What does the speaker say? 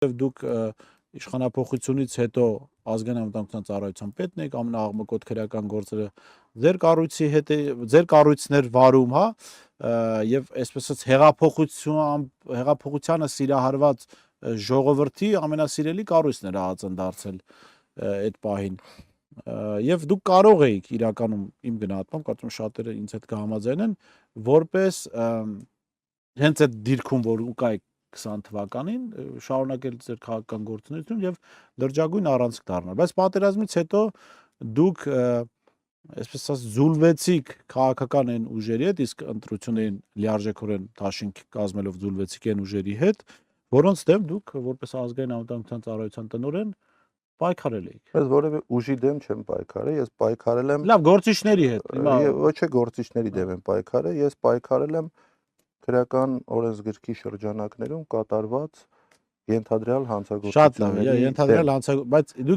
Դուք իշխանափոխությունից հետո ազգային անվտանգության ծառայության պետն եք, ամենաաղմկոտ քրեական գործերը ձեր կառույցի հետ ձեր կառույցներ վարում, հա, եւ այսպես ասած հեղափոխությանը սիրահարված ժողովրդի ամենասիրելի կառույցն էր ԱԱԾ-ն դարձել այդ պահին։ Եվ դուք կարող էիք իրականում իմ գնահատմամբ, կարծում եմ շատերը ինձ հետ կհամաձայնեն, որպես հենց այդ դիրքում, որ ուկա եք 20 թվականին շարունակել ձեր քաղաքական գործունեությունը եւ լրջագույն առանցք դառնալ, բայց պատերազմից հետո դուք այսպես ասած զուլվեցիք քաղաքական այն ուժերի հետ, իսկ ընտրություններին լիարժեքորեն դաշինք կազմելով զուլվեցիք այն ուժերի հետ, որոնց դեմ դուք որպես ազգային անվտանգության ծառայության տնօրեն պայքարել եք։ Ես որևէ ուժի դեմ չեմ պայքարել, ես պայքարել եմ Լավ, գործիչների հետ։ Ոչ է գործիչների դեմ եմ պայքարել, ես պայքարել եմ քրեական օրենսգրքի շրջանակներում կատարված ենթադրյալ հանցագործությունների Շատ լավ, ենթադրյալ հանցագործություն, բայց